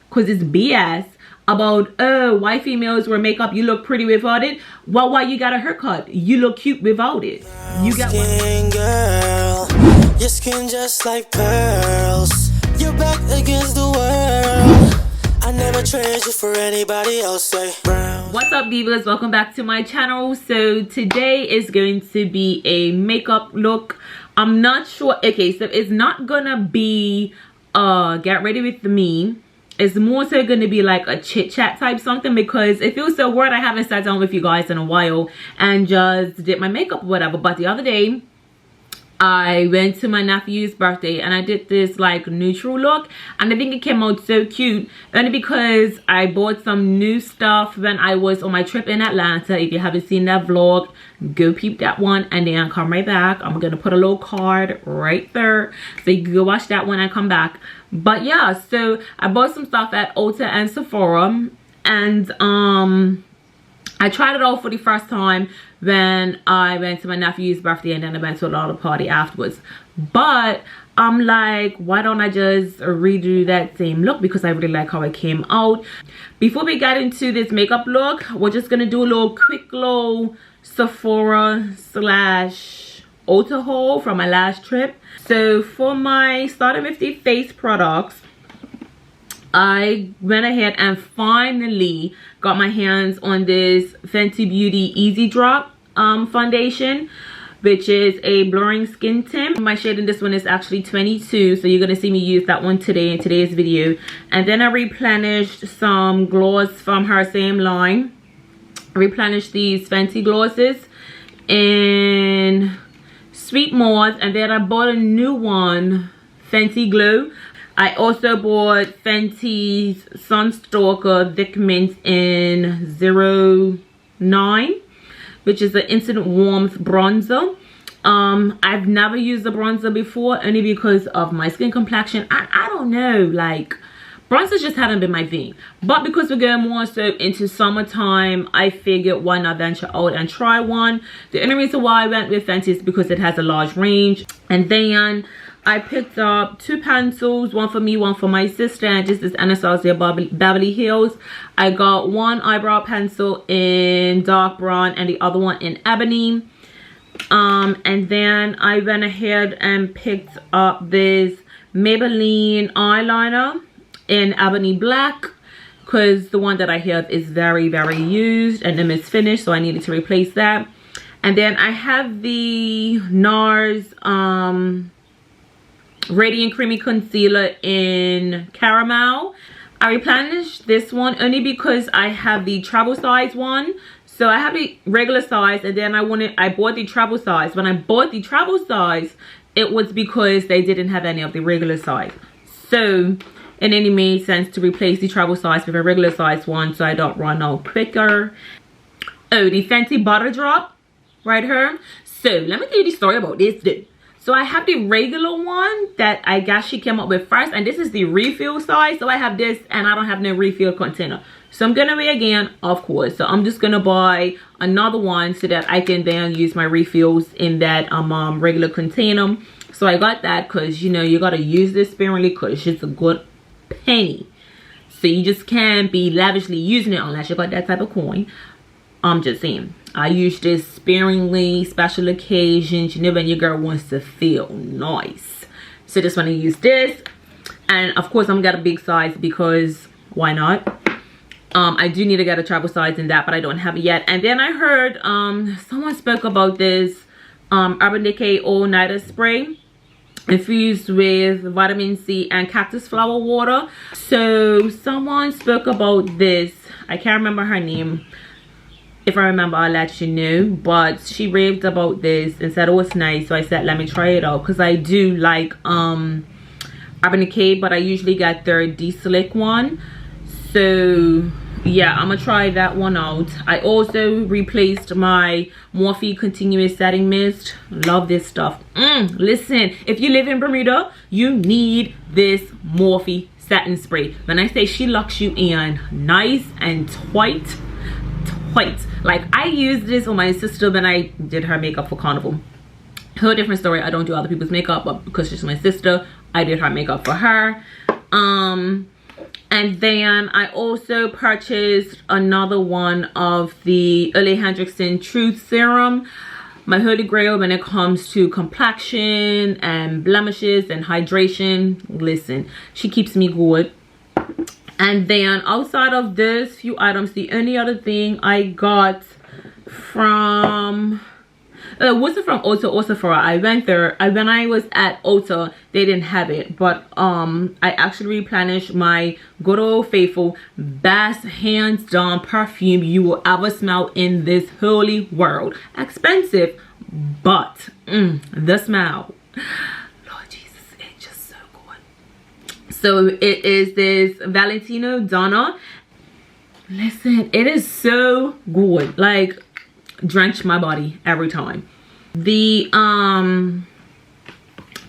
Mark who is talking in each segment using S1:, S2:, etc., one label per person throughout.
S1: because it's BS about, oh, why females wear makeup, you look pretty without it. Well, why you got a haircut? You look cute without it. You got
S2: skin, girl. Your skin just like pearls. You're back against the world. I never trade you for anybody else. Say brown.
S1: What's up, divas? Welcome back to my channel. So today is going to be a makeup look. I'm not sure. Okay, so it's not gonna be get ready with me. It's more so going to be like a chit chat type something, because it feels so weird. I haven't sat down with you guys in a while and just did my makeup or whatever. But the other day I went to my nephew's birthday and I did this like neutral look, and I think it came out so cute only because I bought some new stuff when I was on my trip in Atlanta. If you haven't seen that vlog, go peep that one and then come right back. I'm gonna put a little card right there so you can go watch that one and come back. But yeah, so I bought some stuff at Ulta and Sephora, and I tried it all for the first time when I went to my nephew's birthday, and then I went to a lot of party afterwards. But I'm like, why don't I just redo that same look, because I really like how it came out. Before we get into this makeup look, we're just gonna do a little quick little Sephora slash Ulta haul from my last trip. So for my starting with the face products, I went ahead and finally got my hands on this Fenty Beauty Eaze Drop foundation, which is a blurring skin tint. My shade in this one is actually 22, so you're gonna see me use that one today in today's video. And then I replenished some gloss from her same line. I replenished these Fenty glosses in Sweet Mauve, and then I bought a new one, Fenty Glow. I also bought Fenty's Sunstalker Thick Mint in 09, which is an instant warmth bronzer. I've never used a bronzer before, only because of my skin complexion. I don't know, like, bronzers just haven't been my thing. But because we're going more so into summertime, I figured why not venture out and try one. The only reason why I went with Fenty is because it has a large range. And then I picked up two pencils, one for me, one for my sister, and this is Anastasia Beverly Hills. I got one eyebrow pencil in dark brown and the other one in ebony. And then I went ahead and picked up this Maybaline eyeliner in ebony black, because the one that I have is very used and then it's finished, so I needed to replace that. And then I have the Nars Radient Creamy Concealer in Caramel. I replenished this one only because I have the travel size one. So I have the regular size, and then I bought the travel size. When I bought the travel size, it was because they didn't have any of the regular size. So it only made sense to replace the travel size with a regular size one so I don't run out quicker. Oh, the Fenty Butta Drop right here. So let me tell you the story about this dude. So I have the regular one that I guess she came up with first, and this is the refill size. So I have this and I don't have no refill container. So I'm gonna weigh again, of course. So I'm just gonna buy another one so that I can then use my refills in that regular container. So I got that because, you know, you gotta use this sparingly because it's a good penny. So you just can't be lavishly using it unless you got that type of coin. I'm just saying, I use this sparingly, special occasions, you know, when your girl wants to feel nice. So just want to use this. And of course I'm got a big size because why not? I do need to get a travel size in that, but I don't have it yet. And then I heard someone spoke about this Urban Decay All Nighter Spray infused with vitamin C and cactus flower water. So someone spoke about this, I can't remember her name. If I remember, I'll let you know. But she raved about this and said it was nice. So I said, let me try it out. Because I do like Urban Decay, but I usually get their D-Slick one. So yeah, I'm going to try that one out. I also replaced my Morphe Continuous Setting Mist. Love this stuff. Listen, if you live in Bermuda, you need this Morphe setting spray. When I say she locks you in nice and tight. Like, I used this on my sister when I did her makeup for Carnival. Whole different story. I don't do other people's makeup, but because she's my sister, I did her makeup for her. And then I also purchased another one of the Olehendrickson Truth Serum, my holy grail when it comes to complexion and blemishes and hydration. Listen, she keeps me good. And then outside of those few items, the only other thing I got from it wasn't from Ulta or Sephora. I went there, when I was at Ulta, they didn't have it, but I actually replenished my good old faithful best hands down perfume you will ever smell in this holy world. Expensive, but the smell, Lord Jesus, it's just so good. So it is this Valentino Donna. Listen, it is so good, like drench my body every time. The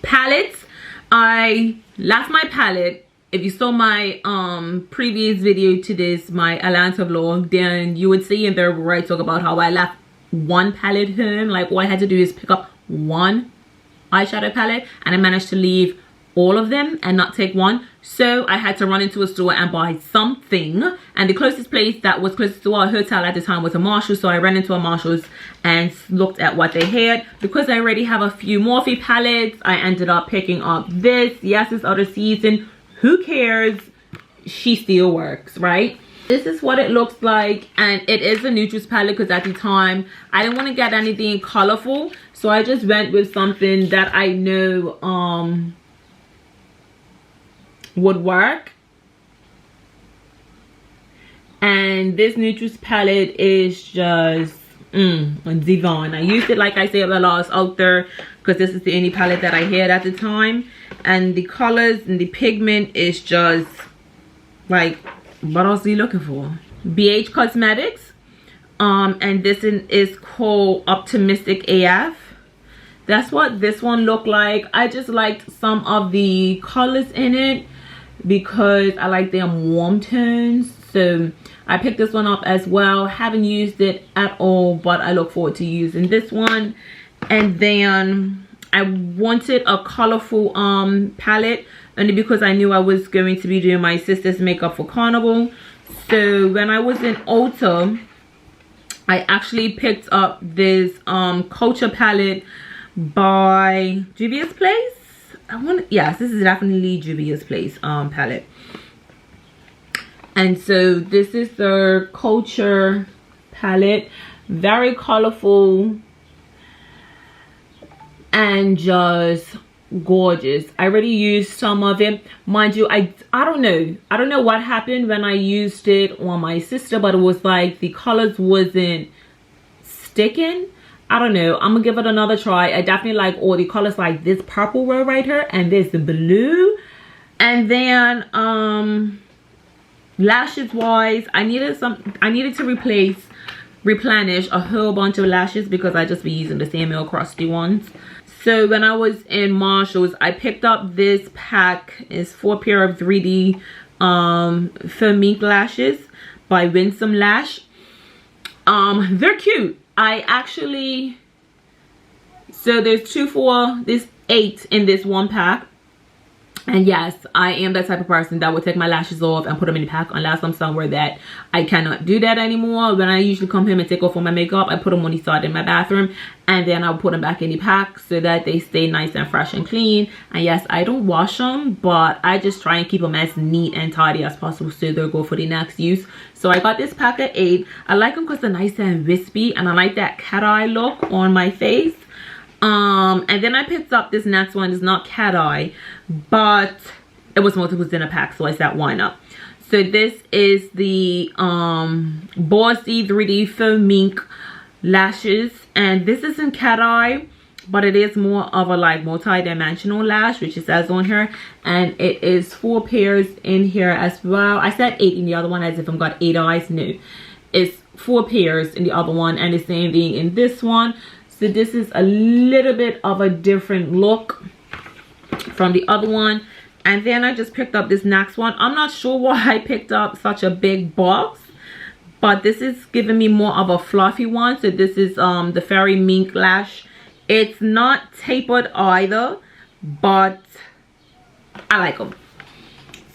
S1: palettes, I left my palette. If you saw my previous video to this, my Atlanta vlog, then you would see in there where I talk about how I left one palette home. Like all I had to do is pick up one eyeshadow palette, and I managed to leave all of them and not take one. So I had to run into a store and buy something, and the closest place that was closest to our hotel at the time was a Marshalls. So I ran into a Marshalls and looked at what they had. Because I already have a few Morphe palettes, I ended up picking up this. Yes, it's out of season, who cares, she still works, right? This is what it looks like, and it is a neutrals palette because at the time I didn't want to get anything colorful, so I just went with something that I know would work. And this neutrals palette is just divine. I used it, like I said, while I was out there, because this is the only palette that I had at the time, and the colors and the pigment is just like, what else are you looking for? BH Cosmetics, and this is called Optimistic AF. That's what this one looked like. I just liked some of the colors in it because I like them warm tones, so I picked this one up as well. Haven't used it at all, but I look forward to using this one. And then I wanted a colorful palette, only because I knew I was going to be doing my sister's makeup for Carnival. So when I was in Ulta, I actually picked up this Culture palette by Juvia's Place. Yes, this is definitely Juvia's Place palette. And so this is their Culture palette, very colorful and just gorgeous. I already used some of it, mind you. I don't know what happened when I used it on my sister, but it was like the colors wasn't sticking. I don't know, I'm gonna give it another try. I definitely like all the colors, like this purple row right here, and there's the blue. And then lashes wise, I needed to replenish a whole bunch of lashes because I just be using the same old crusty ones. So when I was in Marshalls, I picked up this pack. It's 4 pair of 3D faux mink lashes by Winsome Lash. They're cute. I actually, so there's 8 in this one pack. And yes, I am that type of person that would take my lashes off and put them in the pack unless I'm somewhere that I cannot do that anymore. When I usually come home and take off all my makeup, I put them on the side in my bathroom, and then I'll put them back in the pack so that they stay nice and fresh and clean. And yes, I don't wash them, but I just try and keep them as neat and tidy as possible so they'll go for the next use. So I got this pack of 8. I like them because they're nice and wispy, and I like that cat eye look on my face. And then I picked up this next one. It's not cat eye, but it was multiples in a pack, so I said why not. So this is the Bossy 3D faux mink lashes, and this isn't cat eye, but it is more of a like multi-dimensional lash, which it says on here, and it is 4 pairs in here as well. I said 8 in the other one as if I've got 8 eyes. No, it's 4 pairs in the other one, and the same thing in this one. So this is a little bit of a different look from the other one. And then I just picked up this next one. I'm not sure why I picked up such a big box, but this is giving me more of a fluffy one. So this is the Fairy Mink Lash. It's not tapered either, but I like them.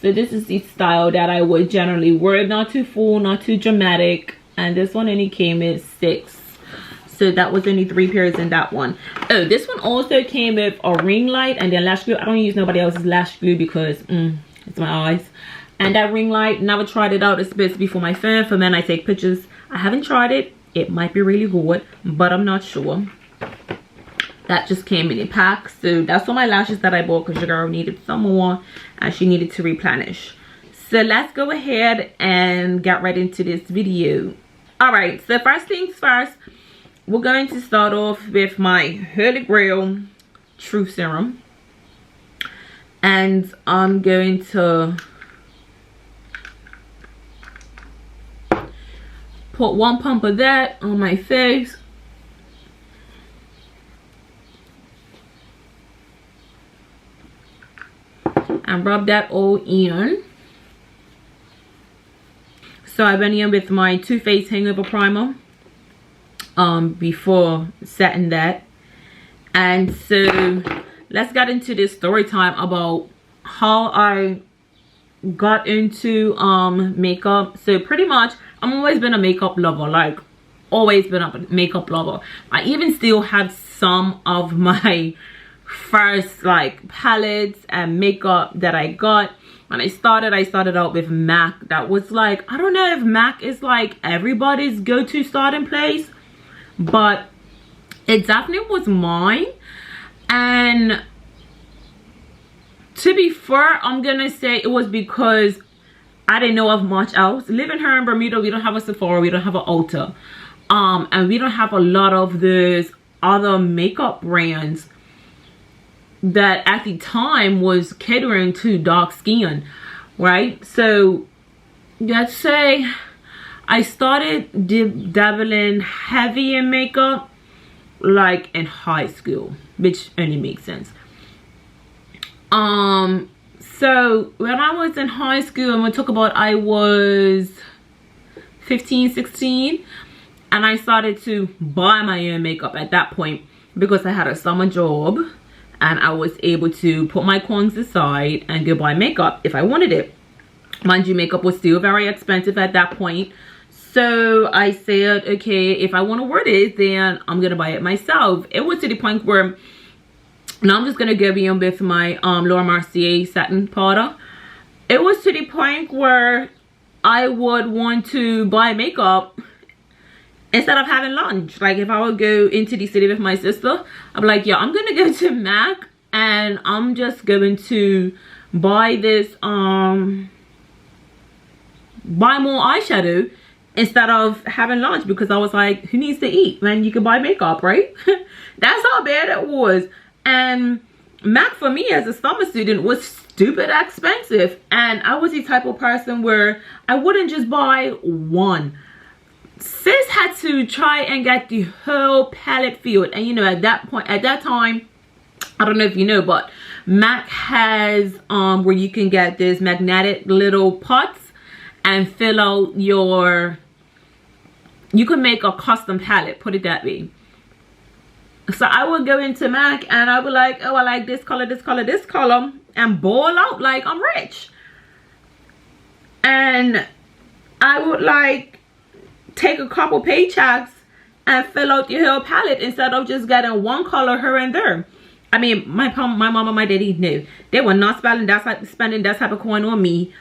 S1: So this is the style that I would generally wear. Not too full, not too dramatic. And this one only came in 6. So that was only 3 pairs in that one. Oh, this one also came with a ring light and then lash glue. I don't use nobody else's lash glue because it's my eyes. And that ring light, never tried it out. It's supposed to be for my phone, for when I take pictures. I haven't tried it. It might be really good, but I'm not sure. That just came in a pack. So that's all my lashes that I bought because your girl needed some more and she needed to replenish. So let's go ahead and get right into this video. Alright, so first things first, we're going to start off with my Holy Grail True Serum. And I'm going to put 1 pump of that on my face. And rub that all in. So I went in with my Too Faced Hangover Primer before setting that. And so let's get into this story time about how I got into makeup. So pretty much I've always been a makeup lover, like always been a makeup lover. I even still have some of my first like palettes and makeup that I got when I started out with MAC. That was like, I don't know if MAC is like everybody's go-to starting place, but it definitely was mine. And to be fair, I'm gonna say it was because I didn't know of much else. Living here in Bermuda, we don't have a Sephora, we don't have an Ulta, and we don't have a lot of those other makeup brands that at the time was catering to dark skin, right? So let's say I started dabbling heavy in makeup like in high school, which only makes sense. So when I was in high school, I'm gonna talk about, I was 15, 16, and I started to buy my own makeup at that point because I had a summer job and I was able to put my coins aside and go buy makeup if I wanted it. Mind you, makeup was still very expensive at that point. So I said, okay, if I want to wear this, then I'm gonna buy it myself. It was to the point where now I'm just gonna go in with my Laura Mercier satin powder. It was to the point where I would want to buy makeup instead of having lunch. Like if I would go into the city with my sister, I'm like, yeah, I'm gonna go to MAC and I'm just going to buy this buy more eyeshadow instead of having lunch, because I was like, who needs to eat when you can buy makeup, right? That's how bad it was. And MAC for me as a summer student was stupid expensive, and I was the type of person where I wouldn't just buy one. Sis had to try and get the whole palette filled. And you know, at that time, I don't know if you know, but MAC has where you can get this magnetic little pots and fill out your, you can make a custom palette, put it that way. So I would go into MAC and I would like, oh, I like this color, this color, this color, and ball out like I'm rich. And I would like take a couple paychecks and fill out your whole palette instead of just getting one color here and there. I mean, my mom and my daddy knew. They were not spending that type of coin on me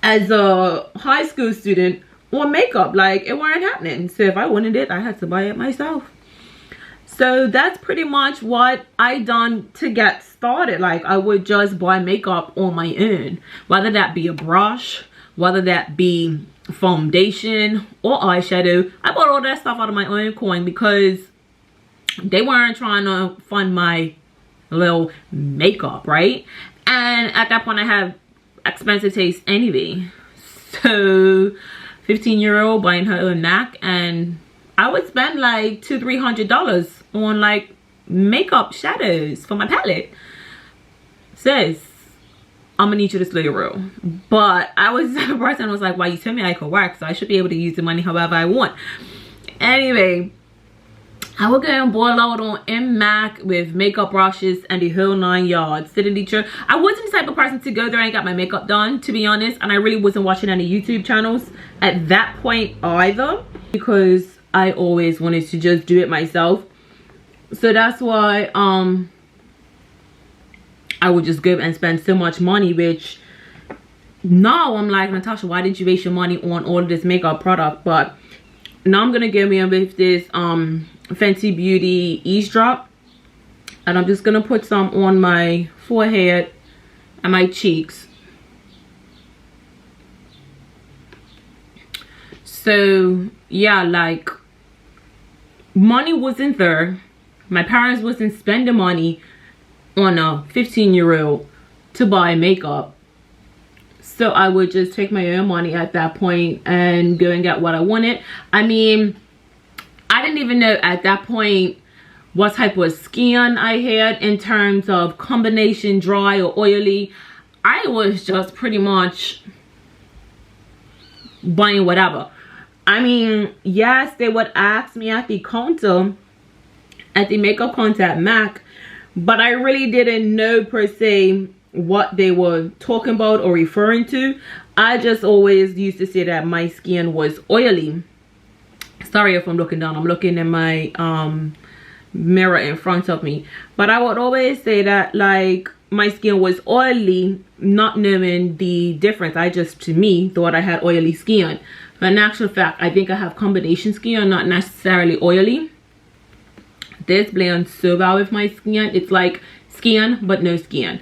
S1: as a high school student on makeup. Like, it weren't happening. So if I wanted it, I had to buy it myself. So that's pretty much what I done to get started. Like, I would just buy makeup on my own, whether that be a brush, whether that be foundation or eyeshadow. I bought all that stuff out of my own coin because they weren't trying to fund my little makeup, right? And at that point I have expensive taste anyway. So 15-year-old buying her own MAC, and I would spend like $200-300 on like makeup shadows for my palette. Sis, I'm gonna need you to slow your roll. But I was the type of person who was like, well, you told me I could work, so I should be able to use the money however I want. Anyway, I would go and boil out on MAC with makeup brushes and the whole 9 yards. I wasn't the type of person to go there and get my makeup done, to be honest, and I really wasn't watching any YouTube channels at that point either, because I always wanted to just do it myself. So that's why I would just go and spend so much money, which now I'm like, Natasha, why did you waste your money on all of this makeup product? But now I'm gonna go in with this Fenty Beauty Eaze Drop, and I'm just gonna put some on my forehead and my cheeks. So yeah, like, money wasn't there. My parents wasn't spending money on a 15-year-old to buy makeup, so I would just take my own money at that point and go and get what I wanted. I mean, I didn't even know at that point what type of skin I had in terms of combination dry or oily. I was just pretty much buying whatever. I mean, yes, they would ask me at the counter, at the makeup counter at MAC, but I really didn't know per se what they were talking about or referring to. I just always used to say that my skin was oily. Sorry if I'm looking down, I'm looking in my mirror in front of me, but I would always say that like my skin was oily, not knowing the difference. I just, to me, thought I had oily skin, but in actual fact I think I have combination skin, not necessarily oily. This blends so well with my skin. It's like skin but no skin.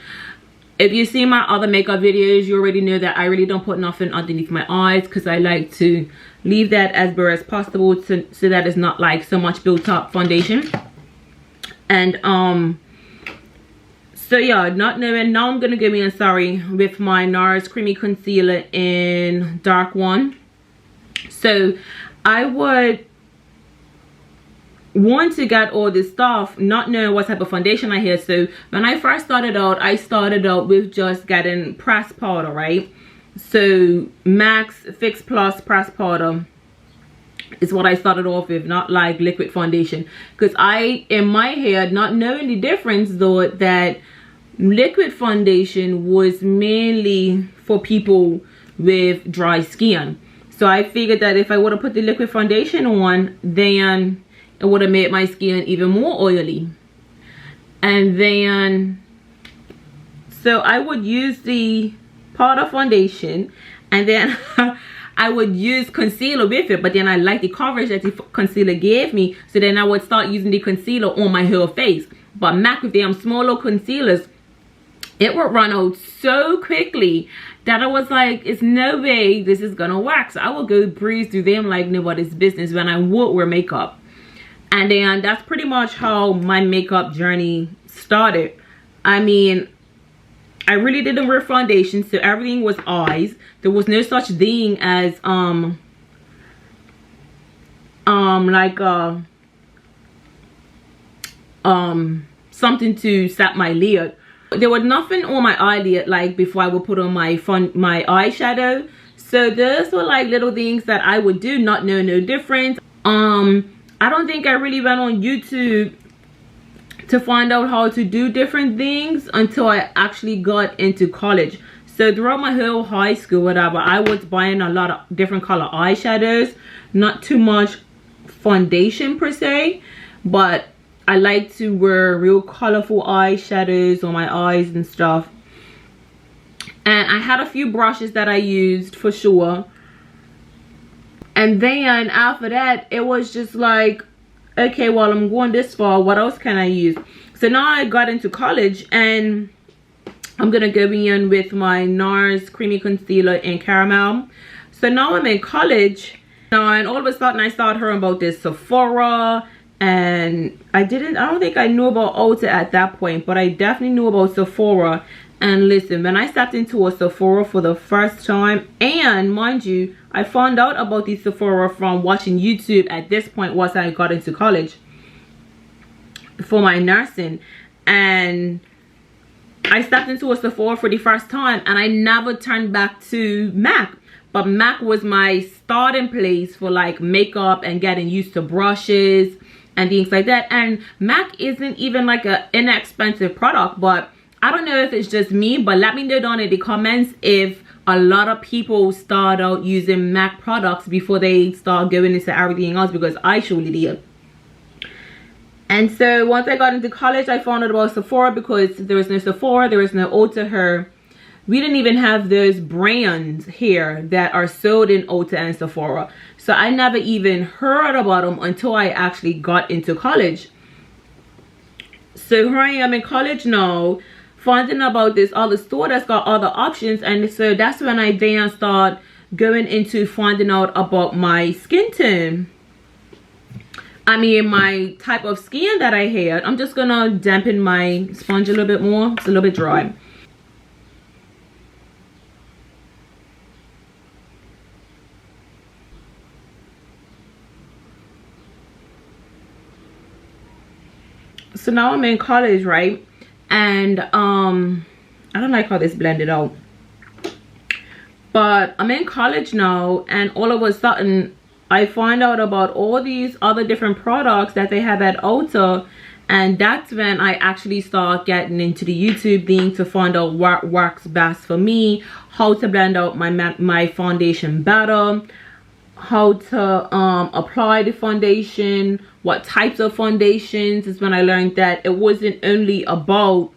S1: If you see my other makeup videos, you already know that I really don't put nothing underneath my eyes, because I like to leave that as bare as possible so that it's not like so much built up foundation. And so yeah, not knowing, now I'm gonna go in, sorry, with my Nars creamy concealer in dark 1. So I would want to get all this stuff not knowing what type of foundation I had. So when I first started out, I started out with just getting pressed powder, right? So Max Fix Plus pressed powder is what I started off with, not like liquid foundation, because I, in my head, not knowing the difference, though, that liquid foundation was mainly for people with dry skin. So I figured that if I would have put the liquid foundation on, then it would have made my skin even more oily. And then, so I would use the powder foundation, and then I would use concealer with it, but then I like the coverage that the concealer gave me, so then I would start using the concealer on my whole face. But MAC with them smaller concealers, it would run out so quickly that I was like, it's no way this is gonna work. So I would go breeze through them like nobody's business when I would wear makeup. And then that's pretty much how my makeup journey started. I mean, I really didn't wear foundation, so everything was eyes. There was no such thing as something to set my lid. There was nothing on my eyelid like before I would put on my eyeshadow. So those were like little things that I would do, not knowing no difference. I don't think I really went on YouTube to find out how to do different things until I actually got into college. So throughout my whole high school, whatever, I was buying a lot of different color eyeshadows, not too much foundation per se, but I like to wear real colorful eyeshadows on my eyes and stuff. And I had a few brushes that I used for sure. And then after that, it was just like, okay, well, I'm going this far, what else can I use? So now I got into college, and I'm gonna go in with my Nars creamy concealer in caramel. So now I'm in college now, and all of a sudden I started hearing about this Sephora, and I don't think I knew about Ulta at that point, but I definitely knew about Sephora. And listen, when I stepped into a Sephora for the first time, and mind you, I found out about the Sephora from watching YouTube at this point once I got into college for my nursing. And I stepped into a Sephora for the first time, and I never turned back to MAC. But MAC was my starting place for like makeup and getting used to brushes and things like that. And MAC isn't even like an inexpensive product, but I don't know if it's just me, but let me know down in the comments if a lot of people start out using MAC products before they start going into everything else, because I surely did. And so once I got into college, I found out about Sephora, because there was no Sephora, there was no Ulta here. We didn't even have those brands here that are sold in Ulta and Sephora. So I never even heard about them until I actually got into college. So here I am in college now, finding about this other store that's got other options. And so that's when I then start going into finding out about my skin tone. I mean, my type of skin that I had. I'm just gonna dampen my sponge a little bit more. It's a little bit dry. So now I'm in college, right? And I don't like how this blended out, but I'm in college now, and all of a sudden I find out about all these other different products that they have at Ulta, and that's when I actually start getting into the YouTube thing to find out what works best for me, how to blend out my foundation better, how to apply the foundation, what types of foundations. Is when I learned that it wasn't only about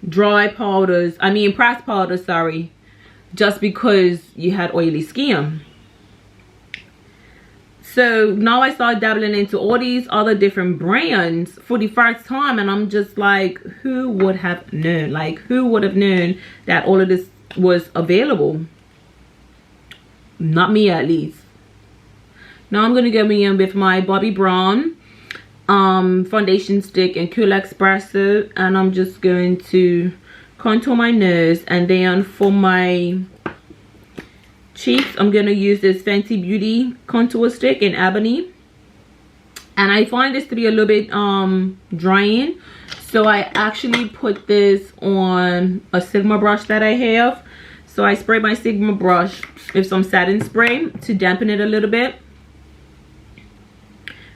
S1: dry powders, pressed powders, sorry, just because you had oily skin. So now I started dabbling into all these other different brands for the first time, and I'm just like, who would have known? Like, who would have known that all of this was available? Not me, at least. Now I'm gonna go in with my Bobbi Brown foundation stick and Cool Espresso, and I'm just going to contour my nose. And then for my cheeks, I'm gonna use this Fenty Beauty contour stick in Ebony, and I find this to be a little bit drying, so I actually put this on a Sigma brush that I have. So I spray my Sigma brush with some satin spray to dampen it a little bit,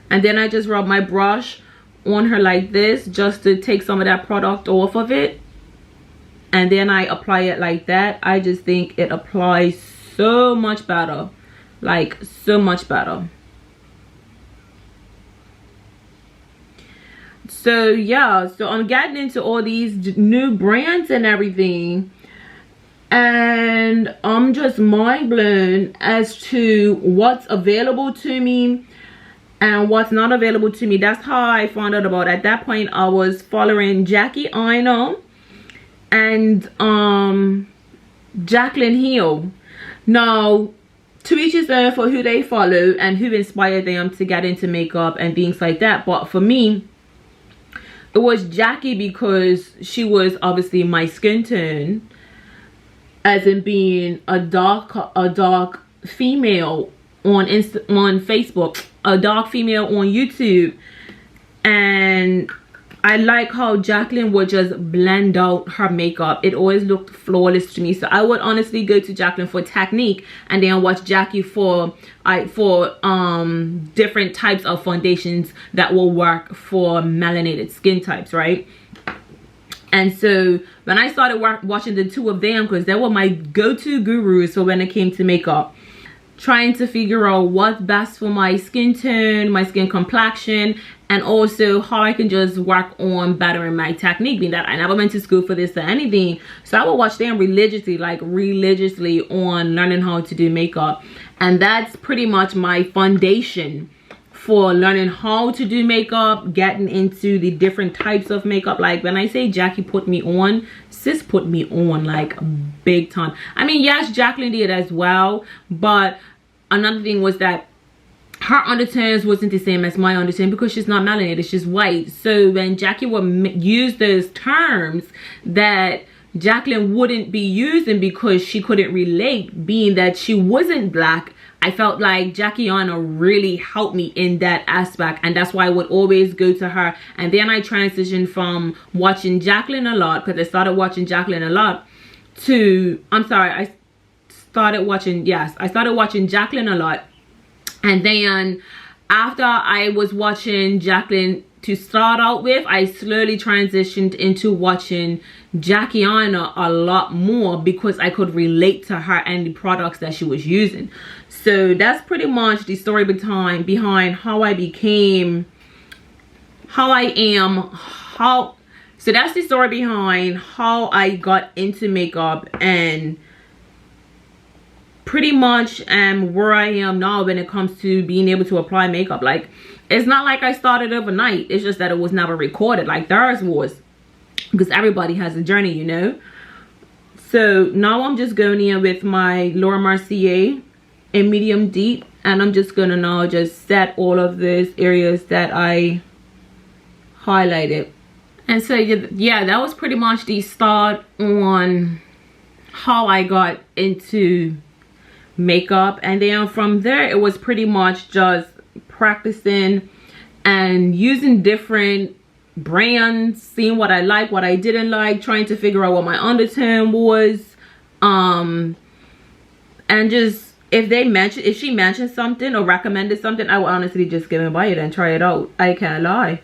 S1: and then I just rub my brush on her like this, just to take some of that product off of it, and then I apply it like that. I just think it applies so much better, like so much better. So yeah, so I'm getting into all these new brands and everything, and I'm just mind blown as to what's available to me and what's not available to me. That's how I found out about. At that point, I was following Jackie Aina and Jaclyn Hill. Now, to each his own for who they follow and who inspired them to get into makeup and things like that. But for me, it was Jackie, because she was obviously my skin tone, as in being a dark female on Facebook, a dark female on YouTube. And I like how Jaclyn would just blend out her makeup. It always looked flawless to me. So I would honestly go to Jaclyn for technique, and then watch Jackie for different types of foundations that will work for melanated skin types, right? And so when I started watching the two of them, because they were my go-to gurus for when it came to makeup, trying to figure out what's best for my skin tone, my skin complexion, and also how I can just work on bettering my technique, being that I never went to school for this or anything. So I would watch them religiously, like religiously, on learning how to do makeup. And that's pretty much my foundation for learning how to do makeup, getting into the different types of makeup. Like when I say Jackie put me on, sis put me on like big time. I mean, yes, Jaclyn did as well, but another thing was that her undertones wasn't the same as my undertone, because she's not melanated, she's white. So when Jackie would use those terms that Jaclyn wouldn't be using because she couldn't relate, being that she wasn't black, I felt like Jackie Aina really helped me in that aspect, and that's why I would always go to her. And then I transitioned from watching Jaclyn a lot, because I started watching Jaclyn a lot, to, I started watching Jaclyn a lot. And then after I was watching Jacqueline to start out with, I slowly transitioned into watching Jacquiana a lot more because I could relate to her and the products that she was using. So that's pretty much the story behind how I became how I am. So that's the story behind how I got into makeup, and pretty much where I am now when it comes to being able to apply makeup. Like, it's not like I started overnight. It's just that it was never recorded like theirs was, because everybody has a journey, you know. So now I'm just going in with my Laura Mercier in medium deep, and I'm just gonna now just set all of these areas that I highlighted. And so yeah, that was pretty much the start on how I got into makeup. And then from there, it was pretty much just practicing and using different brands, seeing what I like, what I didn't like, trying to figure out what my undertone was, and just if she mentioned something or recommended something, I would honestly just give and buy it and try it out. I can't lie,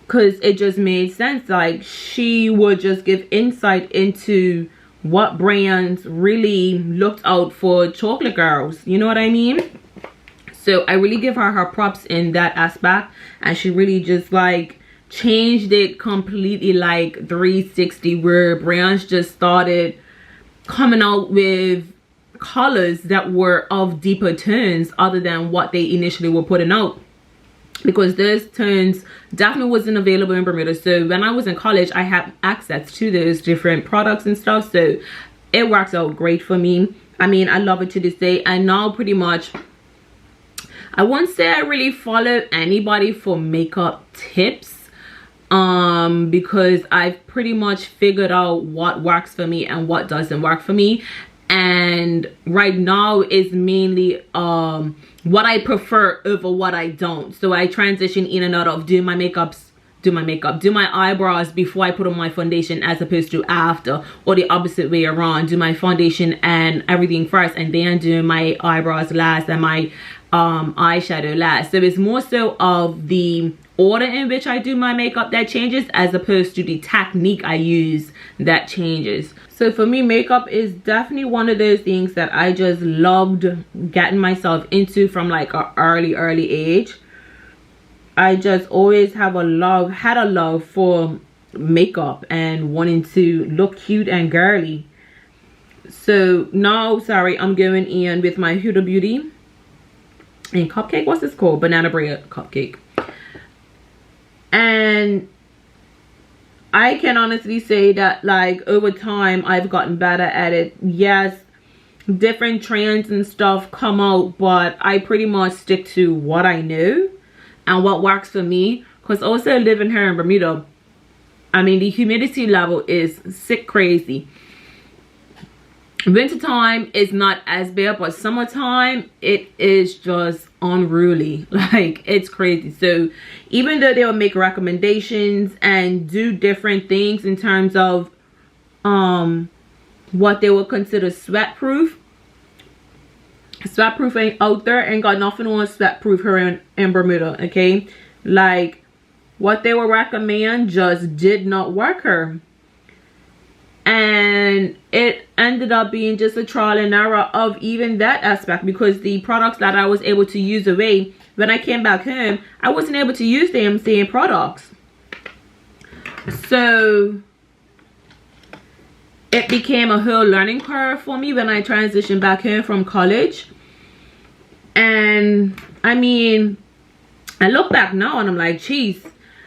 S1: because it just made sense. Like, she would just give insight into what brands really looked out for chocolate girls, you know what I mean? So I really give her props in that aspect, and she really just like changed it completely, like 360, where brands just started coming out with colors that were of deeper tones other than what they initially were putting out, because those tones definitely wasn't available in Bermuda. So when I was in college, I had access to those different products and stuff, so it works out great for me. I mean, I love it to this day. And now pretty much, I won't say I really follow anybody for makeup tips, because I've pretty much figured out what works for me and what doesn't work for me. And right now is mainly what I prefer over what I don't. So I transition in and out of do my eyebrows before I put on my foundation, as opposed to after, or the opposite way around. Do my foundation and everything first, and then do my eyebrows last and my eyeshadow last. So it's more so of the order in which I do my makeup that changes, as opposed to the technique I use that changes. So for me, makeup is definitely one of those things that I just loved getting myself into from like an early age. I just always had a love for makeup and wanting to look cute and girly. So now, sorry, I'm going in with my Huda Beauty and cupcake. What's this called? Banana bread cupcake. And I can honestly say that, like, over time I've gotten better at it. Yes, different trends and stuff come out, but I pretty much stick to what I know and what works for me. Because also living here in Bermuda, I mean, the humidity level is sick crazy. Winter time is not as bad, but summertime, it is just unruly. Like, it's crazy. So even though they'll make recommendations and do different things in terms of what they would consider sweat proof ain't out there. Ain't got nothing on sweat proof here in Bermuda, okay? Like, what they would recommend just did not work here. And it ended up being just a trial and error of even that aspect, because the products that I was able to use away, when I came back home, I wasn't able to use them same products. So it became a whole learning curve for me when I transitioned back home from college. And I mean, I look back now and I'm like, geez,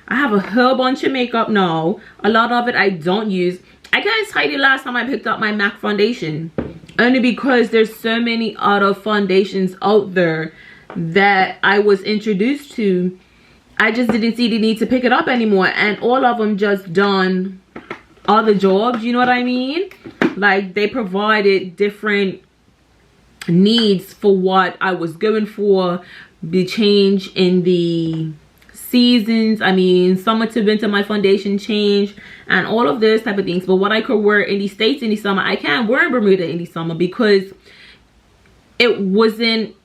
S1: I have a whole bunch of makeup now. A lot of it I don't use. I can't tell you the last time I picked up my MAC foundation, only because there's so many other foundations out there that I was introduced to. I just didn't see the need to pick it up anymore, and all of them just done other jobs, you know what I mean? Like, they provided different needs for what I was going for, the change in the seasons. I mean, summer to winter, my foundation changed and all of those type of things. But what I could wear in the States in the summer, I can't wear in Bermuda in the summer, because it wasn't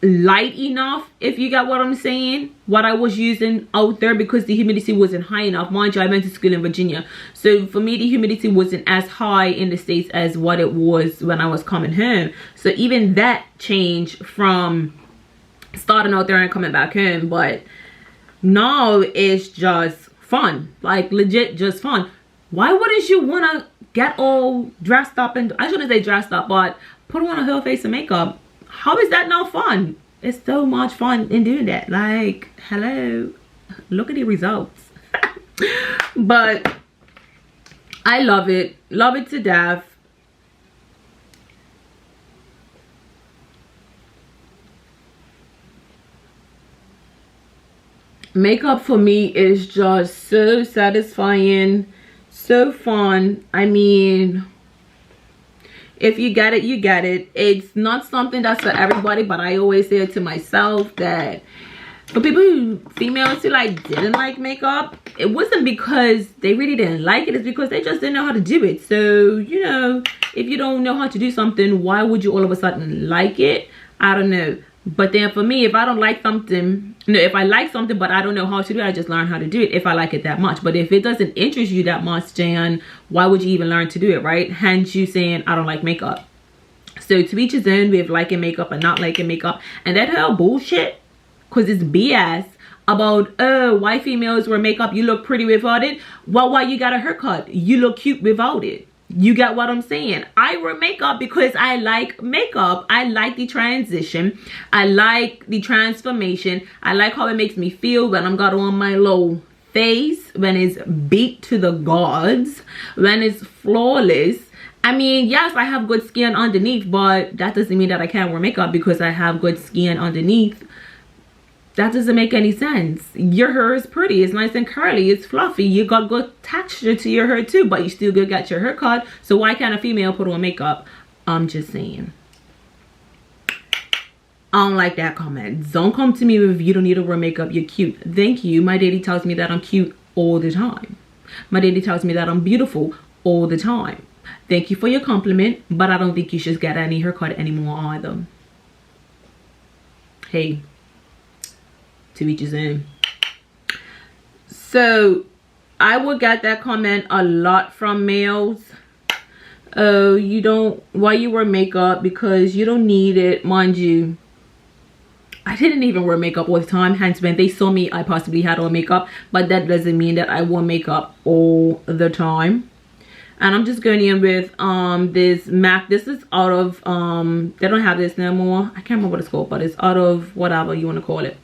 S1: light enough, if you get what I'm saying, what I was using out there, because the humidity wasn't high enough. Mind you, I went to school in Virginia, so for me the humidity wasn't as high in the States as what it was when I was coming home. So even that changed from starting out there and coming back home. But now it's just fun, like legit just fun. Why wouldn't you want to get all dressed up, and I shouldn't say dressed up, but put on a whole face of makeup? How is that not fun? It's so much fun in doing that. Like, hello, look at the results. But I love it to death. Makeup for me is just so satisfying, so fun. I mean, if you get it, you get it. It's not something that's for everybody, but I always say it to myself that for people who, females who like didn't like makeup, it wasn't because they really didn't like it, it's because they just didn't know how to do it. So, you know, if you don't know how to do something, why would you all of a sudden like it? I don't know. But then for me, if I don't like something, if I like something but I don't know how to do it, I just learn how to do it if I like it that much. But if it doesn't interest you that much, then why would you even learn to do it, right? Hence you saying I don't like makeup. So to each his own with liking makeup and not liking makeup. And that whole bullshit, because it's BS about, oh, why females wear makeup, you look pretty without it. Well, why you got a haircut, you look cute without it. You get what I'm saying? I wear makeup because I like makeup. I like the transition. I like the transformation. I like how it makes me feel when I'm got on my low face, when it's beat to the gods, when it's flawless. I mean, yes, I have good skin underneath, but that doesn't mean that I can't wear makeup because I have good skin underneath. That doesn't make any sense. Your hair is pretty, it's nice and curly, it's fluffy, you got good texture to your hair too, but you still go get your hair cut. So why can't a female put on makeup? I'm just saying. I don't like that comment. Don't come to me with you don't need to wear makeup, you're cute. Thank you. My daddy tells me that I'm cute all the time. My daddy tells me that I'm beautiful all the time. Thank you for your compliment, but I don't think you should get any haircut anymore either. Hey, to each his own. So I would get that comment a lot from males. Oh, you don't, why you wear makeup? Because you don't need it. Mind you, I didn't even wear makeup all the time. Hence when they saw me, I possibly had on makeup, but that doesn't mean that I wore makeup all the time. And I'm just going in with this MAC. This is out of they don't have this no more. I can't remember what it's called, but it's out of whatever you want to call it.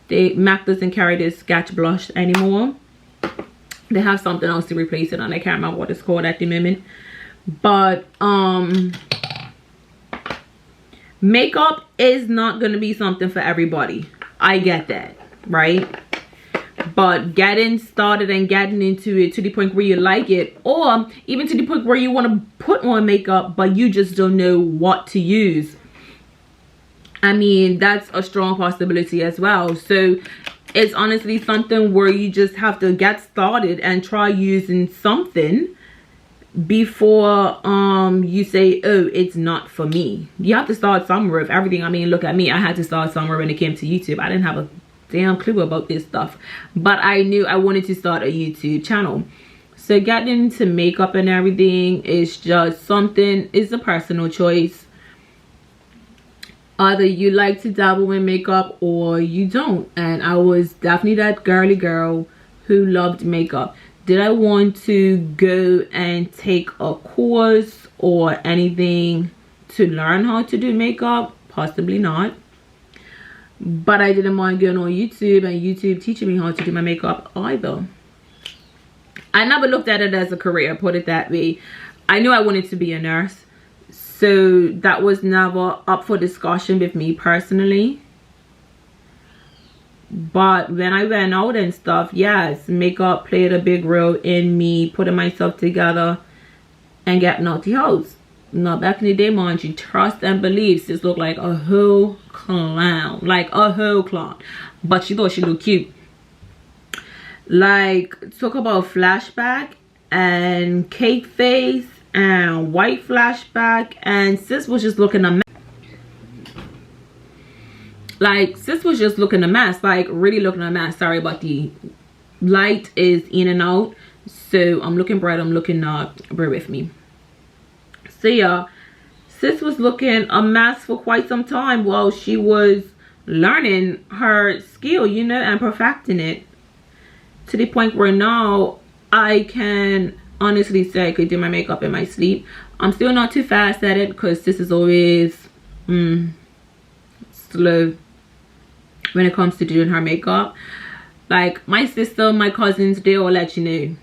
S1: MAC doesn't carry this sketch blush anymore. They have something else to replace it, and I can't remember what it's called at the moment. But makeup is not going to be something for everybody. I get that, right? But getting started and getting into it to the point where you like it, or even to the point where you want to put on makeup but you just don't know what to use, I mean, that's a strong possibility as well. So it's honestly something where you just have to get started and try using something before you say, oh, it's not for me. You have to start somewhere with everything. I mean, look at me. I had to start somewhere when it came to YouTube. I didn't have a damn clue about this stuff, but I knew I wanted to start a YouTube channel. So getting into makeup and everything is just something, it's a personal choice. Either you like to dabble in makeup or you don't. And I was definitely that girly girl who loved makeup. Did I want to go and take a course or anything to learn how to do makeup? Possibly not. But I didn't mind going on YouTube and YouTube teaching me how to do my makeup either. I never looked at it as a career, put it that way. I knew I wanted to be a nurse. So that was never up for discussion with me personally. But when I went out and stuff, yes, makeup played a big role in me putting myself together and getting out the house. Now back in the day, mind you, trust and believe, sis looked like a whole clown. Like a whole clown. But she thought she looked cute. Like, talk about flashback and cake face and white flashback, and sis was just looking a mess. Like, sis was just looking a mess, like really looking a mess. Sorry about the light is in and out, so I'm looking bright, I'm looking not. Bear with me. So yeah, sis was looking a mess for quite some time while she was learning her skill, you know, and perfecting it to the point where now I can honestly say I could do my makeup in my sleep. I'm still not too fast at it because this is always slow when it comes to doing her makeup. Like my sister, my cousins, they all let you know.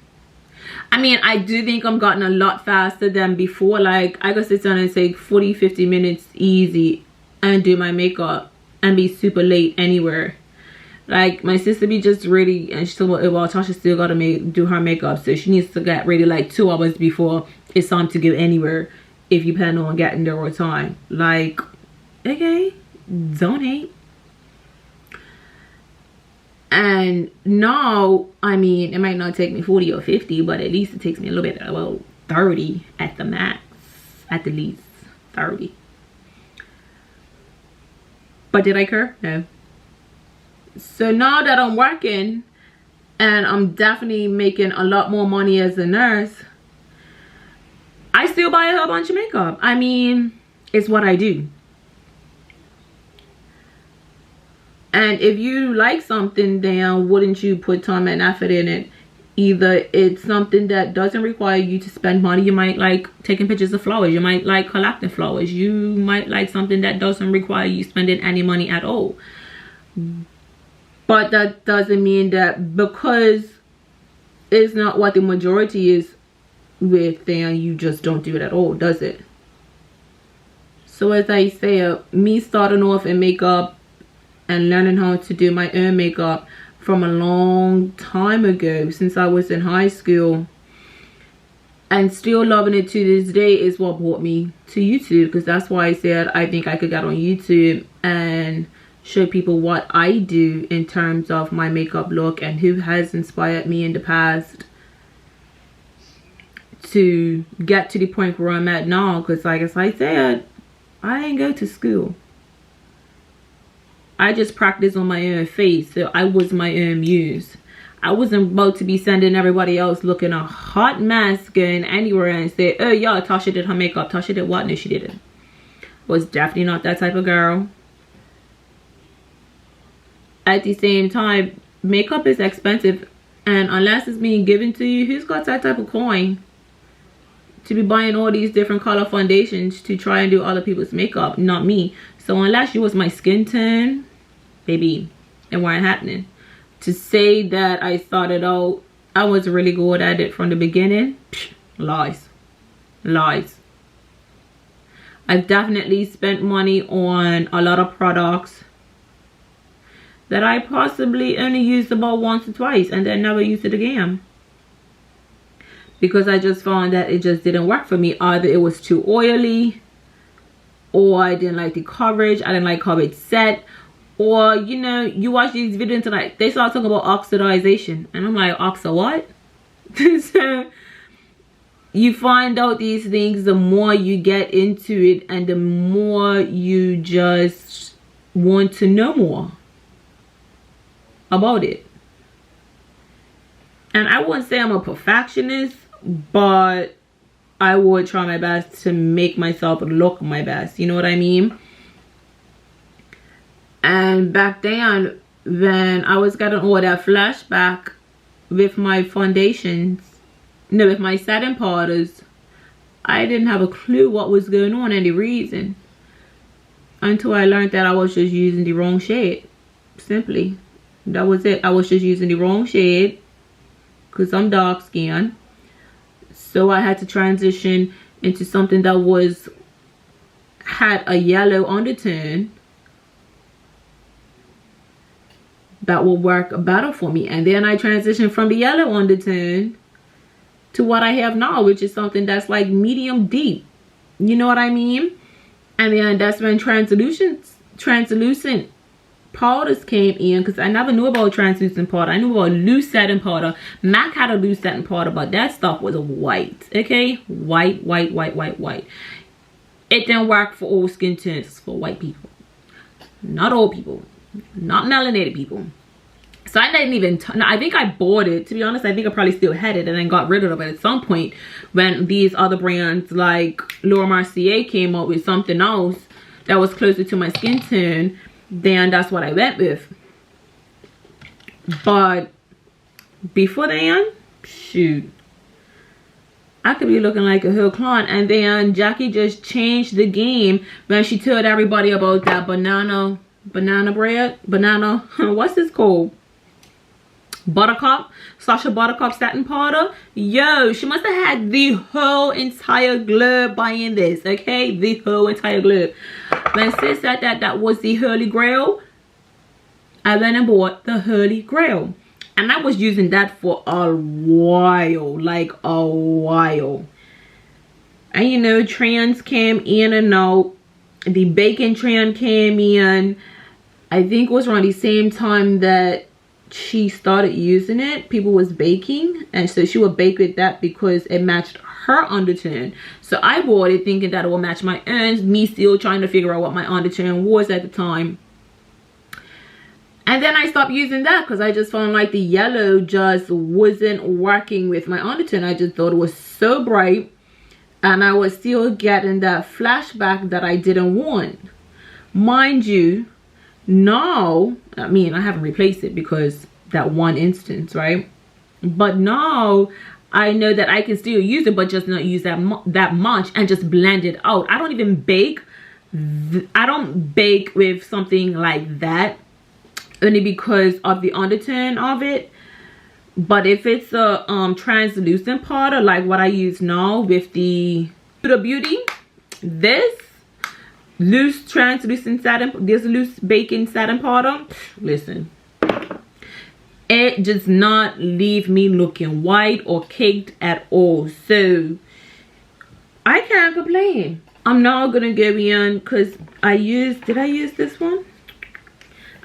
S1: I mean, I do think I'm gotten a lot faster than before. Like I could sit down and take 40-50 minutes easy and do my makeup and be super late anywhere. Like my sister be just ready, and she said, well, Tasha still gotta do her makeup, so she needs to get ready like 2 hours before it's time to go anywhere if you plan on getting there on time. Like, okay, don't hate. And now, I mean, it might not take me 40 or 50, but at least it takes me a little bit, well, 30 at the max, at the least 30. But did I care? No. So now that I'm working and I'm definitely making a lot more money as a nurse, I still buy a whole bunch of makeup. I mean, it's what I do. And if you like something, then wouldn't you put time and effort in it? Either it's something that doesn't require you to spend money. You might like taking pictures of flowers. You might like collecting flowers. You might like something that doesn't require you spending any money at all. But that doesn't mean that because it's not what the majority is with, then you just don't do it at all, does it? So as I say, me starting off in makeup and learning how to do my own makeup from a long time ago, since I was in high school, and still loving it to this day, is what brought me to YouTube. Because that's why I said I think I could get on YouTube and show people what I do in terms of my makeup look and who has inspired me in the past to get to the point where I'm at now. Because like as I said, I didn't go to school. I just practiced on my own face, so I was my own muse. I wasn't about to be sending everybody else looking a hot mess going anywhere and say, oh yeah, Tasha did her makeup. Tasha did what? No, she didn't. Was definitely not that type of girl. At the same time, makeup is expensive, and unless it's being given to you, who's got that type of coin to be buying all these different color foundations to try and do other people's makeup? Not me. So unless you was my skin tone, baby, it weren't happening. To say that I started out, I was really good at it from the beginning, lies. Lies. I've definitely spent money on a lot of products that I possibly only used about once or twice and then never used it again. Because I just found that it just didn't work for me. Either it was too oily, or I didn't like the coverage. I didn't like how it set. Or, you know, you watch these videos tonight, they start talking about oxidization. And I'm like, oxa what? So you find out these things the more you get into it, and the more you just want to know more about it. And I wouldn't say I'm a perfectionist, but I would try my best to make myself look my best. You know what I mean? And back then, when I was getting all that flashback with my foundations, no, with my setting powders, I didn't have a clue what was going on and the reason. Until I learned that I was just using the wrong shade. Simply. That was it. I was just using the wrong shade because I'm dark skinned. So I had to transition into something that had a yellow undertone that will work better for me. And then I transitioned from the yellow undertone to what I have now, which is something that's like medium deep. You know what I mean? And then that's when translucent powders came in, because I never knew about translucent powder. I knew about loose setting powder. MAC had a loose setting powder, but that stuff was white. Okay? White, white, white, white, white. It didn't work for all skin tones, for white people. not old people, not melanated people. So I didn't even, I think I bought it, to be honest. I think I probably still had it and then got rid of it at some point when these other brands like Laura Mercier came up with something else that was closer to my skin tone. Then that's what I went with. But before then, shoot, I could be looking like a whole clown. And then Jackie just changed the game when she told everybody about that banana bread, what's this called? Buttercup, Sasha Buttercup satin powder. Yo, she must have had the whole entire globe buying this, okay? The whole entire globe. When sis said that was the Holy Grail, I went and bought the Holy Grail. And I was using that for a while, like a while. And you know, trends came in and out. The baking trend came in. I think it was around the same time that she started using it. People was baking, and so she would bake with that because it matched her undertone. So I bought it thinking that it would match my own, me still trying to figure out what my undertone was at the time. And then I stopped using that because I just found like the yellow just wasn't working with my undertone. I just thought it was so bright, and I was still getting that flashback that I didn't want. Mind you, now, I mean, I haven't replaced it because that one instance, right? But now I know that I can still use it, but just not use that much, and just blend it out. I don't even bake. I don't bake with something like that, only because of the undertone of it. But if it's a translucent powder like what I use now with the Huda Beauty, this loose translucent satin, this loose baking satin powder, listen, it does not leave me looking white or caked at all. So I can't complain. I'm now gonna go in because did I use this one?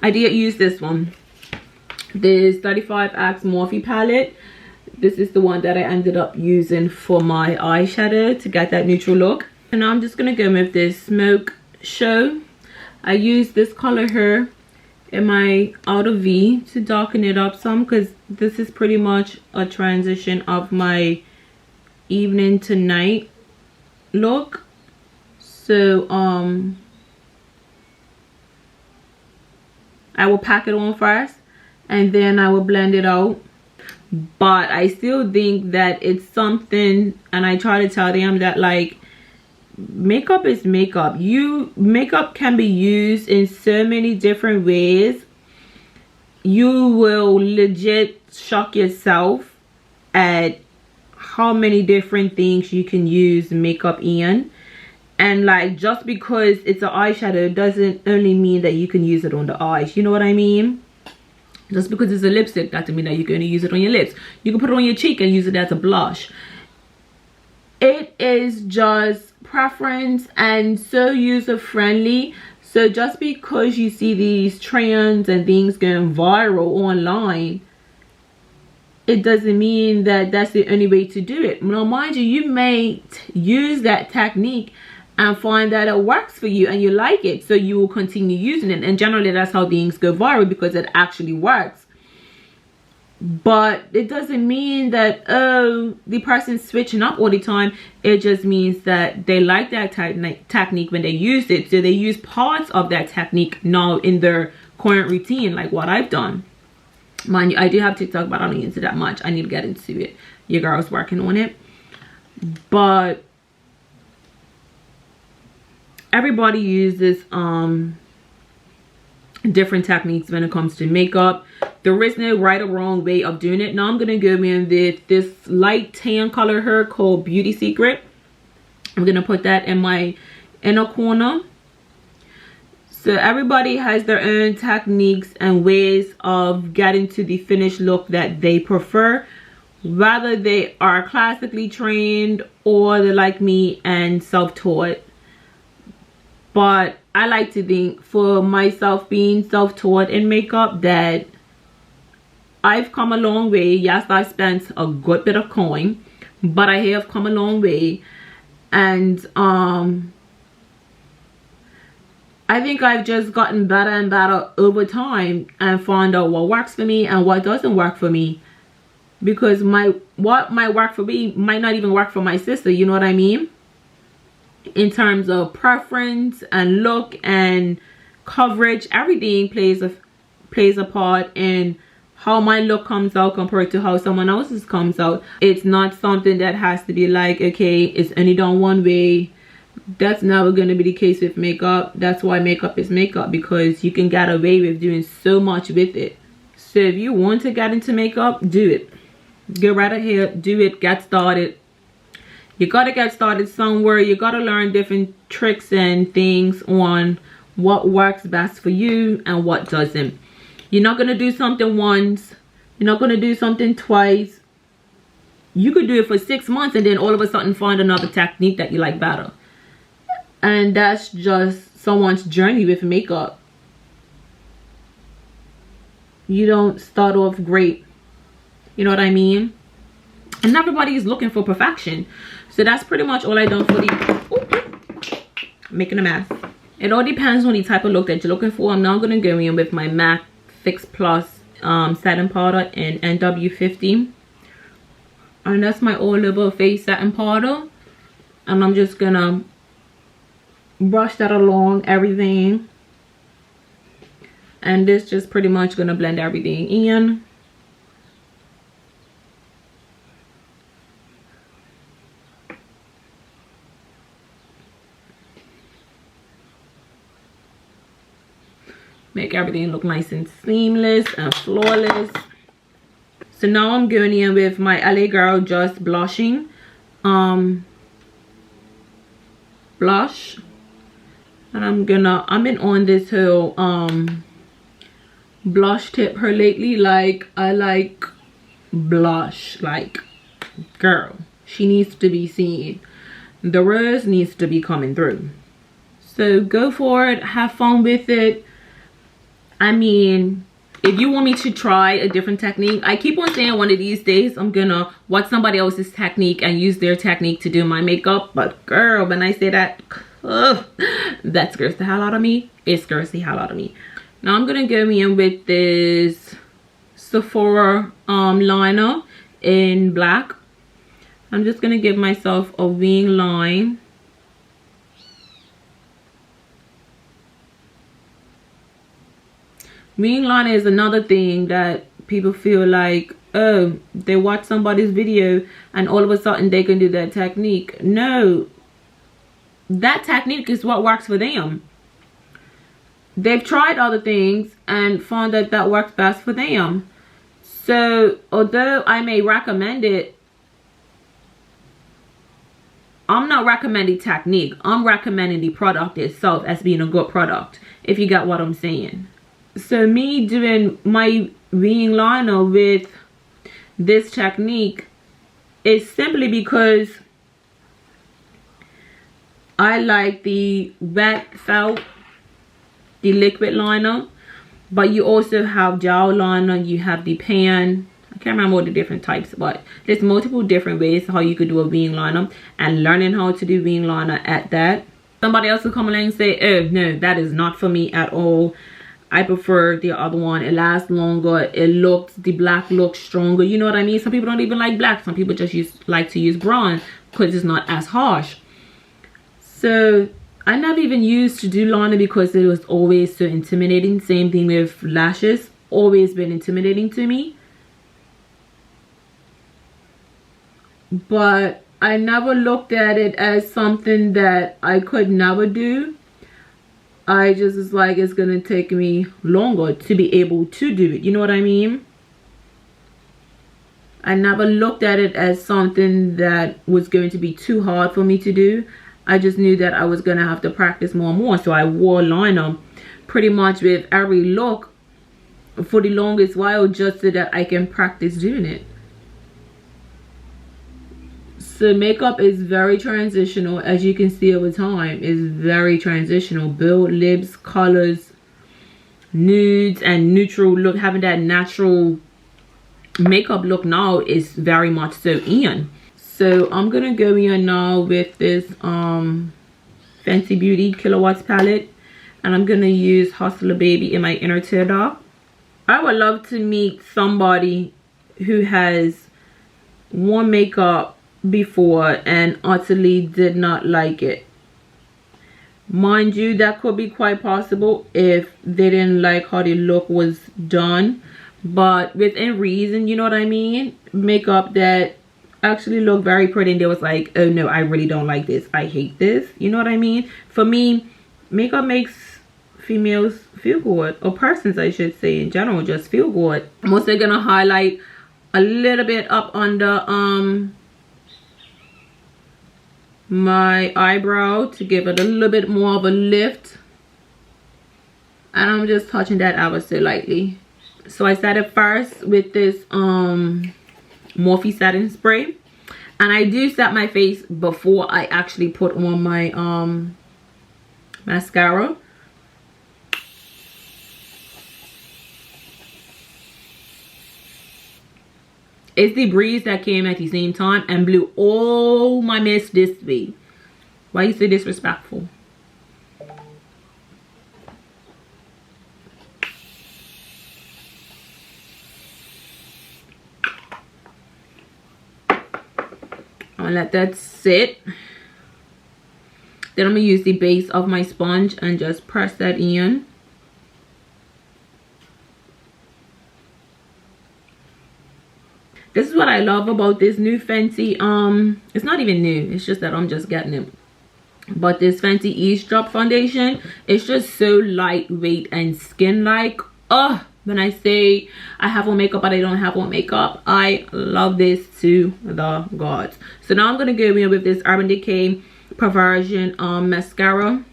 S1: I did use this one, this 35X Morphe palette. This is the one that I ended up using for my eyeshadow to get that neutral look. And now I'm just gonna go with this Smoke Show. I use this color here in my outer V to darken it up some, because this is pretty much a transition of my evening to night look. So I will pack it on first and then I will blend it out. But I still think that it's something, and I try to tell them that, like, makeup is makeup. Makeup can be used in so many different ways. You will legit shock yourself at how many different things you can use makeup in. And like, just because it's an eyeshadow doesn't only mean that you can use it on the eyes, you know what I mean? Just because it's a lipstick doesn't mean that you're going to use it on your lips. You can put it on your cheek and use it as a blush. It is just preference and so user friendly. So just because you see these trends and things going viral online, it doesn't mean that that's the only way to do it. Now mind you, you may use that technique and find that it works for you and you like it, so you will continue using it. And generally that's how things go viral, because it actually works. But it doesn't mean that, oh, the person's switching up all the time. It just means that they like that technique when they used it, so they use parts of that technique now in their current routine, like what I've done. Mind you, I do have TikTok, but I don't use it that much. I need to get into it. Your girl's working on it. But everybody uses different techniques when it comes to makeup. There is no right or wrong way of doing it. Now I'm gonna go in with this light tan color here called Beauty Secret. I'm gonna put that in my inner corner. So everybody has their own techniques and ways of getting to the finished look that they prefer, whether they are classically trained or they're like me and self-taught. But I like to think, for myself being self-taught in makeup, that I've come a long way. Yes, I spent a good bit of coin, but I have come a long way. And I think I've just gotten better and better over time and found out what works for me and what doesn't work for me. Because what might work for me might not even work for my sister, you know what I mean? In terms of preference and look and coverage, everything plays a part in how my look comes out compared to how someone else's comes out. It's not something that has to be like, okay, it's only done one way. That's never going to be the case with makeup. That's why makeup is makeup, because you can get away with doing so much with it. So if you want to get into makeup, do it. Get right ahead, do it, get started. You gotta get started somewhere. You gotta learn different tricks and things on what works best for you and what doesn't. You're not gonna do something once. You're not gonna do something twice. You could do it for 6 months and then all of a sudden find another technique that you like better. And that's just someone's journey with makeup. You don't start off great. You know what I mean? And everybody is looking for perfection. So that's pretty much all I done for the... making a mess. It all depends on the type of look that you're looking for. I'm now going to go in with my MAC Fix Plus setting powder in NW50. And that's my all over face setting powder. And I'm just going to brush that along everything. And this just pretty much going to blend everything in. Make everything look nice and seamless and flawless. So now I'm going in with my LA Girl Just Blushing blush. And I've been on this whole blush tip her lately. Like, I like blush. Like, girl, she needs to be seen. The rose needs to be coming through. So go for it, have fun with it. I mean, if you want me to try a different technique, I keep on saying one of these days I'm gonna watch somebody else's technique and use their technique to do my makeup. But girl, when I say that, that scares the hell out of me. It scares the hell out of me. Now I'm gonna go in with this Sephora liner in black. I'm just gonna give myself a wing line. Wing liner is another thing that people feel like, oh, they watch somebody's video and all of a sudden they can do that technique. No, that technique is what works for them. They've tried other things and found that that works best for them. So although I may recommend it, I'm not recommending technique. I'm recommending the product itself as being a good product, if you get what I'm saying. So me doing my wing liner with this technique is simply because I like the wet felt, the liquid liner, but you also have gel liner, you have the pan. I can't remember all the different types, but there's multiple different ways how you could do a wing liner, and learning how to do wing liner at that. Somebody else will come along and say, oh no, that is not for me at all. I prefer the other one. It lasts longer. It looks, the black looks stronger. You know what I mean? Some people don't even like black. Some people just like to use bronze because it's not as harsh. So I never even used to do liner because it was always so intimidating. Same thing with lashes. Always been intimidating to me. But I never looked at it as something that I could never do. I just was like, it's gonna take me longer to be able to do it. You know what I mean? I never looked at it as something that was going to be too hard for me to do. I just knew that I was gonna have to practice more and more. So I wore liner pretty much with every look for the longest while, just so that I can practice doing it. So makeup is very transitional, as you can see over time. Is very transitional. Build, lips, colors, nudes, and neutral look. Having that natural makeup look now is very much so in. So I'm gonna go in now with this Fenty Beauty Kilowatts palette, and I'm gonna use Hustler Baby in my inner tear dark. I would love to meet somebody who has worn makeup before and utterly did not like it. Mind you, that could be quite possible if they didn't like how the look was done, but within reason, you know what I mean? Makeup that actually looked very pretty and they was like, oh no, I really don't like this, I hate this, you know what I mean? For me, makeup makes females feel good, or persons I should say in general just feel good. I'm also gonna highlight a little bit up under my eyebrow to give it a little bit more of a lift, and I'm just touching that ever so lightly. So I started first with this Morphe setting spray, and I do set my face before I actually put on my mascara. It's the breeze that came at the same time and blew all my mist this way. Why you so disrespectful? I'll let that sit. Then I'm gonna use the base of my sponge and just press that in. This is what I love about this new Fenty, it's not even new, it's just that I'm just getting it. But this Fenty Eaze Drop foundation, it's just so lightweight and skin-like. Oh, when I say I have on makeup but I don't have on makeup, I love this to the gods. So now I'm gonna go in with this Urban Decay Perversion mascara,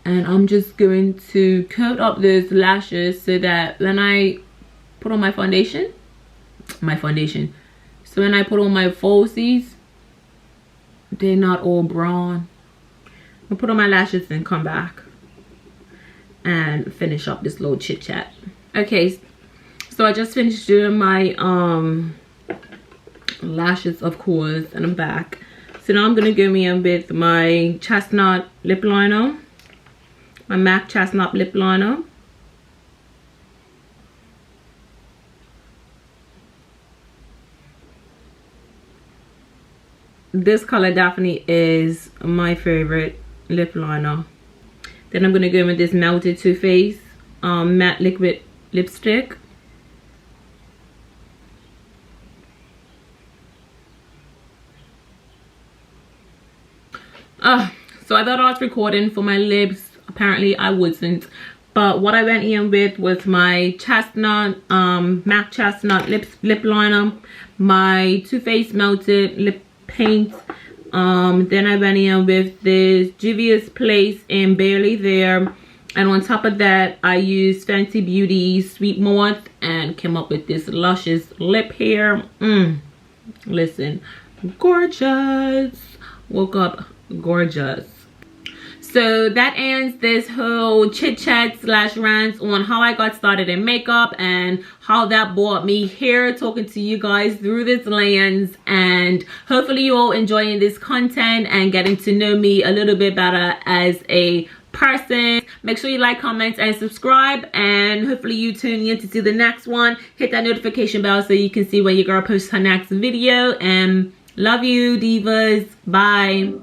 S1: and I'm just going to coat up those lashes so that when I put on my foundation, so when I put on my falsies, they're not all brown. I'll put on my lashes and come back and finish up this little chit chat. Okay, so I just finished doing my lashes, of course, and I'm back. So now I'm gonna go in with my chestnut lip liner, my MAC chestnut lip liner. This color definitely is my favorite lip liner. Then I'm gonna go in with this Melted Too Faced matte liquid lipstick. So I thought I was recording for my lips. Apparently I wasn't. But what I went in with was my chestnut, MAC chestnut lip liner, my Too Faced Melted lip paint. Then I went in with this Juvia's Place and Barely There, and on top of that I used Fenty Beauty's Sweet Moth and came up with this luscious lip hair. Listen, gorgeous. Woke up gorgeous. So that ends this whole chit chat slash rant on how I got started in makeup and how that brought me here talking to you guys through this lens. And hopefully you all enjoying this content and getting to know me a little bit better as a person. Make sure you like, comment, and subscribe, and hopefully you tune in to see the next one. Hit that notification bell so you can see when your girl posts her next video. And love you, divas. Bye.